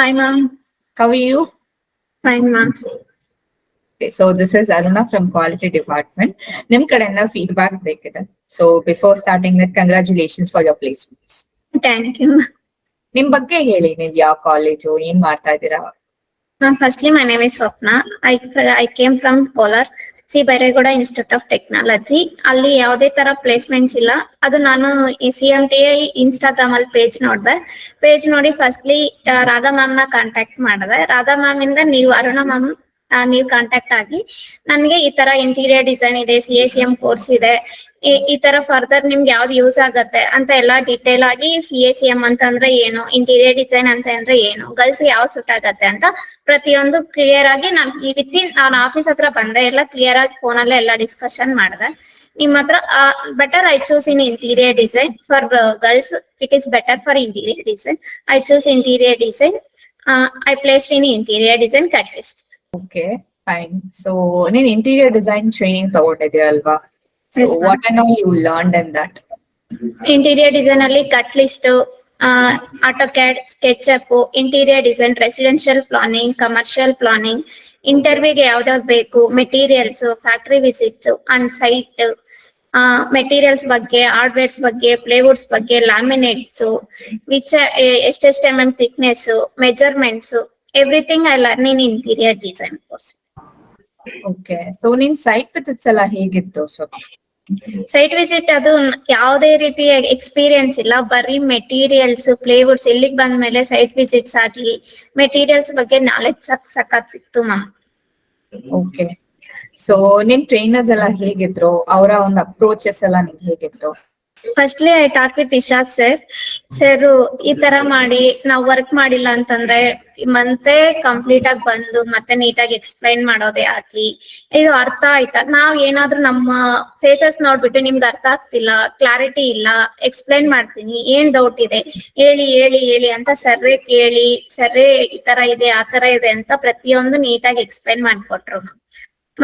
Hi, ma'am. How are you? Fine, ma'am. Okay, so this is Aruna from Quality Department. ನಿಮ್ ಕಡೆಯಿಂದ feedback ಬೇಕಿದೆ. So before starting with, congratulations for your placements. Thank you, ma'am. ನಿಮ್ ಬಗ್ಗೆ ಹೇಳಿ, ನೀವ್ ಯಾವ college, ಏನ್ ಮಾಡ್ತಾ ಇದ್ದೀರಾ? Ma'am, firstly, my name is Swapna. I came from Kolar, CBIT Institute of Technology. ಅಲ್ಲಿ ಯಾವುದೇ ತರ ಪ್ಲೇಸ್ಮೆಂಟ್ಸ್ ಇಲ್ಲ. ಅದು ನಾನು ಈ CMTI ಇನ್ಸ್ಟಾಗ್ರಾಮ್ ಅಲ್ಲಿ ಪೇಜ್ ನೋಡಿದೆ. ಪೇಜ್ ನೋಡಿ ಫಸ್ಟ್ಲಿ ರಾಧಾ ಮ್ಯಾಮ್ ನ ಕಾಂಟ್ಯಾಕ್ಟ್ ಮಾಡಿದೆ. ರಾಧಾ ಮ್ಯಾಮ್ ಇಂದ ನೀವು ಅರುಣಾ ಮ್ಯಾಮ್ ನೀವು ಕಾಂಟ್ಯಾಕ್ಟ್ ಆಗಿ ನನಗೆ ಈ ತರ ಇಂಟೀರಿಯರ್ ಡಿಸೈನ್ ಇದೆ, CACM ಕೋರ್ಸ್ ಇದೆ, ಈ ತರ ಫರ್ದರ್ ನಿಮ್ಗೆ ಯಾವ್ದು ಯೂಸ್ ಆಗತ್ತೆ ಅಂತ ಎಲ್ಲಾ ಡೀಟೇಲ್ ಆಗಿ CACM ಅಂತಂದ್ರೆ ಏನು, ಇಂಟೀರಿಯರ್ ಡಿಸೈನ್ ಅಂತ ಅಂದ್ರೆ ಏನು, ಗರ್ಲ್ಸ್ ಯಾವ ಸೂಟ್ ಆಗತ್ತೆ ಅಂತ ಪ್ರತಿಯೊಂದು ಕ್ಲಿಯರ್ ಆಗಿ ನಾನು ಆಫೀಸ್ ಹತ್ರ ಬಂದೆ, ಎಲ್ಲ ಕ್ಲಿಯರ್ ಆಗಿ ಫೋನ್ ಅಲ್ಲೇ ಎಲ್ಲ ಡಿಸ್ಕಷನ್ ಮಾಡಿದೆ. ನಿಮ್ಮ ಹತ್ರ better I choose in interior design for girls, it is better for interior design. I choose interior design. I placed in interior design Cutlist. Okay, fine. So ನೀನ್ ಇಂಟೀರಿಯರ್ ಡಿಸೈನ್ ಟ್ರೈನಿಂಗ್ ತಗೊಂಡಿದ್ಯಾ ಅಲ್ವಾ? So Yes, ma'am. what and all you learned in that? Interior design ಅಲ್ಲಿ cut list, AutoCAD, SketchUp, interior design, residential planning, commercial planning, ಇಂಟರ್ವ್ಯೂಗೆ ಯಾವ್ದಾವ್ದು ಬೇಕು, materials, factory visit and site, materials ಬಗ್ಗೆ, hardwares ಬಗ್ಗೆ, plywoods ಬಗ್ಗೆ, laminates, which ಎಷ್ಟೆಷ್ಟು MM thickness, measurements, everything I learn in interior design course. Okay, so ನಿನ್ site visits ಎಲ್ಲ ಹೇಗಿತ್ತು? ಸೊ ಸೈಟ್ ವಿಸಿಟ್ ಅದು ಯಾವುದೇ ರೀತಿಯ ಎಕ್ಸ್ಪೀರಿಯನ್ಸ್ ಇಲ್ಲ, ಬರೀ ಮೆಟೀರಿಯಲ್ಸ್, ಪ್ಲೇವುಡ್ಸ್ ಇಲ್ಲಿಗೆ ಬಂದ್ಮೇಲೆ ಸೈಟ್ ವಿಸಿಟ್ಸ್ ಆಗ್ಲಿ, ಮೆಟೀರಿಯಲ್ಸ್ ಬಗ್ಗೆ ನಾಲೆಜ್ ಸಖತ್ ಸಿಕ್ತು ಮ್ಯಾಮ್. ಓಕೆ, ಸೊ ನಿನ್ ಟ್ರೈನರ್ಸ್ ಎಲ್ಲ ಹೇಗಿದ್ರು? ಅವರ ಒಂದು ಅಪ್ರೋಚಸ್ ಎಲ್ಲ ನಿಮ್ಗೆ ಹೇಗಿತ್ತು? Firstly I talk with Isha sir ಈ ತರ ಮಾಡಿ ನಾವ್ ವರ್ಕ್ ಮಾಡಿಲ್ಲ ಅಂತಂದ್ರೆ ಮತ್ತೆ ಕಂಪ್ಲೀಟ್ ಆಗಿ ಬಂದು ಮತ್ತೆ ನೀಟಾಗಿ ಎಕ್ಸ್ಪ್ಲೈನ್ ಮಾಡೋದೇ ಆಗ್ಲಿ, ಇದು ಅರ್ಥ ಆಯ್ತಾ, ನಾವ್ ಏನಾದ್ರೂ ನಮ್ಮ ಫೇಸಸ್ ನೋಡ್ಬಿಟ್ಟು ನಿಮ್ಗೆ ಅರ್ಥ ಆಗ್ತಿಲ್ಲ, ಕ್ಲಾರಿಟಿ ಇಲ್ಲ, ಎಕ್ಸ್ಪ್ಲೈನ್ ಮಾಡ್ತೀನಿ, ಏನ್ ಡೌಟ್ ಇದೆ ಹೇಳಿ ಹೇಳಿ ಹೇಳಿ ಅಂತ ಸರ್ರೇ ಕೇಳಿ, ಸರ್ರೇ ಈ ತರ ಇದೆ ಆ ತರ ಇದೆ ಅಂತ ಪ್ರತಿಯೊಂದು ನೀಟಾಗಿ ಎಕ್ಸ್ಪ್ಲೈನ್ ಮಾಡ್ಕೊಟ್ರು.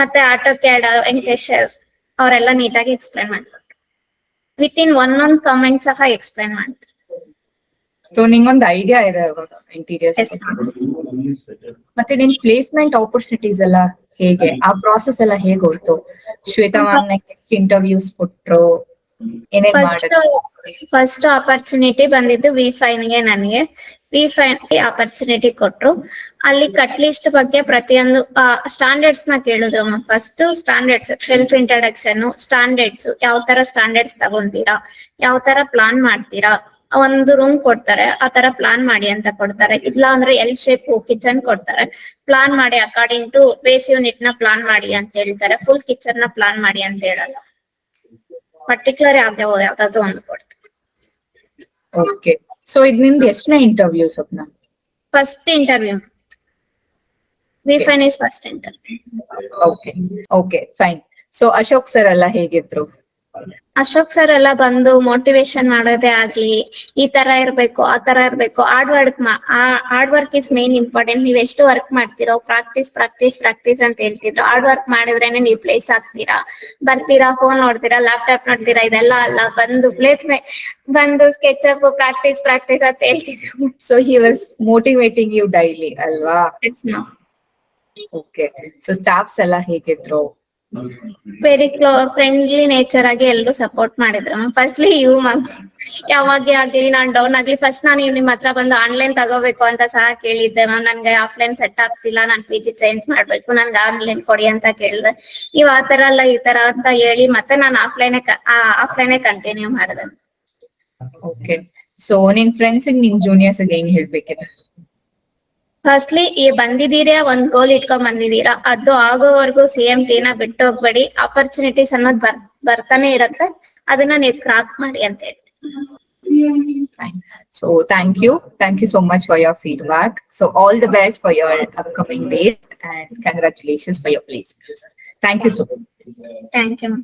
ಮತ್ತೆ ಆಟೋಕ್ಯಾಡ್ ವೆಂಕಟೇಶ್ ಅವರೆಲ್ಲ ನೀಟಾಗಿ ಎಕ್ಸ್ಪ್ಲೈನ್ ಮಾಡ್ಕೊಟ್ರು. ವಿತ್ ಇನ್ ಒಂದೊಂದು ಕಮೆಂಟ್ ಸಹ ಎಕ್ಸ್ಪ್ಲೈನ್ ಮಾಡ್ತಾರೆ. ಸೊ ನಿಂಗೊಂದು ಐಡಿಯಾ ಇದೆ ಇವಾಗ ಇಂಟೀರಿಯರ್ಸ್ Yes, ಮತ್ತೆ ನಿನ್ ಪ್ಲೇಸ್ಮೆಂಟ್ ಆಪರ್ಚುನಿಟೀಸ್ ಎಲ್ಲ ಹೇಗೆ? ಆ ಪ್ರಾಸೆಸ್ ಎಲ್ಲ ಹೇಗೆ ಹೋಯ್ತು? ಶ್ವೇತಾ ಮ್ಯಾಮ್ ನೆಕ್ಸ್ಟ್ ಇಂಟರ್ವ್ಯೂಸ್ ಕೊಟ್ರು, ಏನೇನ್ ಮಾಡಿದ್ರು? ಫಸ್ಟ್ ಆಪರ್ಚುನಿಟಿ ಬಂದಿದ್ದು V5 ನನಗೆ. V5 ಆಪರ್ಚುನಿಟಿ ಕೊಟ್ರು. ಅಲ್ಲಿ ಕಟ್ ಲಿಸ್ಟ್ ಬಗ್ಗೆ ಪ್ರತಿಯೊಂದು ಸ್ಟ್ಯಾಂಡರ್ಡ್ಸ್ ನ ಕೇಳಿದ್ರು. First standards, self introduction, standards, ಯಾವ ತರ ಸ್ಟ್ಯಾಂಡರ್ಡ್ಸ್ ತಗೊಂತೀರಾ, ಯಾವ ತರ ಪ್ಲಾನ್ ಮಾಡ್ತೀರಾ, ಒಂದು ರೂಮ್ ಕೊಡ್ತಾರೆ, ಆ ತರ ಪ್ಲಾನ್ ಮಾಡಿ ಅಂತ ಕೊಡ್ತಾರೆ. ಇಲ್ಲ ಅಂದ್ರೆ L ಶೇಪ್ ಕಿಚನ್ ಕೊಡ್ತಾರೆ, ಪ್ಲಾನ್ ಮಾಡಿ ಅಕಾರ್ಡಿಂಗ್ ಟು ಬೇಸ್ ಯೂನಿಟ್ ನ ಪ್ಲಾನ್ ಮಾಡಿ ಅಂತ ಹೇಳ್ತಾರೆ. ಫುಲ್ ಕಿಚನ್ ನ ಪ್ಲಾನ್ ಮಾಡಿ ಅಂತ ಹೇಳಲ್ಲ, ಪರ್ಟಿಕ್ಯುಲರ್ ಯಾವ್ದಾದ್ರು ಒಂದು ಕೊಡ್ತಾರೆ. ಓಕೆ, ಸೊ ಇದು ನಿಮ್ದು ಎಷ್ಟನೇ interview Swapna? First interview. V5 is first interview. Okay okay, fine. So Ashok sir ಎಲ್ಲ ಹೇಗಿದ್ರು? ಅಶೋಕ್ ಸರ್ ಎಲ್ಲ ಬಂದು ಮೋಟಿವೇಶನ್ ಮಾಡೋದೇ ಆಗ್ಲಿ, ಈ ತರ ಇರ್ಬೇಕು ಆ ತರ ಇರ್ಬೇಕು, hard work is main important, ನೀವ್ ಎಷ್ಟು ವರ್ಕ್ ಮಾಡ್ತಿರೋ ಪ್ರಾಕ್ಟೀಸ್ ಪ್ರಾಕ್ಟೀಸ್ ಪ್ರಾಕ್ಟೀಸ್ ಅಂತ ಹೇಳ್ತಿದ್ರು. ಹಾರ್ಡ್ ವರ್ಕ್ ಮಾಡಿದ್ರೇನೆ ನೀವು ಪ್ಲೇಸ್ ಆಗ್ತೀರಾ, ಬರ್ತೀರಾ, ಫೋನ್ ನೋಡ್ತೀರಾ, ಲ್ಯಾಪ್ಟಾಪ್ ನೋಡ್ತೀರಾ, ಇದೆಲ್ಲ ಅಲ್ಲ, ಬಂದು ಸ್ಕೆಚ್ಅಪ್ ಪ್ರಾಕ್ಟೀಸ್ ಪ್ರಾಕ್ಟೀಸ್ ಅಂತ ಹೇಳ್ತಿದ್ರು. So he was motivating you daily ಅಲ್ವಾ? ಓಕೆ, ಸೊ ಸ್ಟಾಫ್ಸ್ ಎಲ್ಲ ಹೇಗಿದ್ರು? ವೆರಿ ಫ್ರೆಂಡ್ಲಿ ನೇಚರ್ ಆಗಿ ಎಲ್ರು ಸಪೋರ್ಟ್ ಮಾಡಿದ್ರು. ಫಸ್ಟ್ಲಿ ಮ್ಯಾಮ್ ಯಾವಾಗೇ ಆಗ್ಲಿ ನಾನ್ ಡೌನ್ ಆಗ್ಲಿ ಫಸ್ಟ್ ನಾನು ನಿಮ್ ಹತ್ರ ಬಂದು ಆನ್ಲೈನ್ ತಗೋಬೇಕು ಅಂತ ಸಹ ಕೇಳಿದ್ದೆ ಮ್ಯಾಮ್. ನನ್ಗೆ ಆಫ್ಲೈನ್ ಸೆಟ್ ಆಗ್ತಿಲ್ಲ, ನಾನ್ PG ಚೇಂಜ್ ಮಾಡ್ಬೇಕು, ನನ್ಗೆ ಆನ್ಲೈನ್ ಕೊಡಿ ಅಂತ ಕೇಳಿದೆ. ಇವ್ ಆ ತರ ಅಲ್ಲ ಈ ತರ ಅಂತ ಹೇಳಿ ಮತ್ತೆ ನಾನು ಆಫ್ಲೈನೇ ಕಂಟಿನ್ಯೂ ಮಾಡಿದೆ. ಓಕೆ, ಸೊ ನಿನ್ ಫ್ರೆಂಡ್ಸ್ ನಿನ್ ಜೂನಿಯರ್ಸ್ ಹೆಂಗ್ ಹೇಳ್ಬೇಕಿದೆ? ಫಸ್ಟ್ಲಿ ಬಂದಿದ್ದೀರಾ, ಒಂದ್ ಗೋಲ್ ಇಟ್ಕೊಂಡ್ ಬಂದಿದ್ದೀರಾ, ಅದು ಆಗೋವರೆಗೂ CMT ನ ಬಿಟ್ಟು ಹೋಗ್ಬೇಡಿ. ಆಪರ್ಚುನಿಟೀಸ್ ಅನ್ನೋದು ಬರ್ತಾನೆ ಇರತ್ತೆ, ಅದನ್ನ ನೀವು ಕ್ರಾಕ್ ಮಾಡಿ ಅಂತ ಹೇಳ್ತೀನಿ. Fine. So thank you so much for your feedback. So all the best for your upcoming days and congratulations for your placements. Thank you so much. Thank you.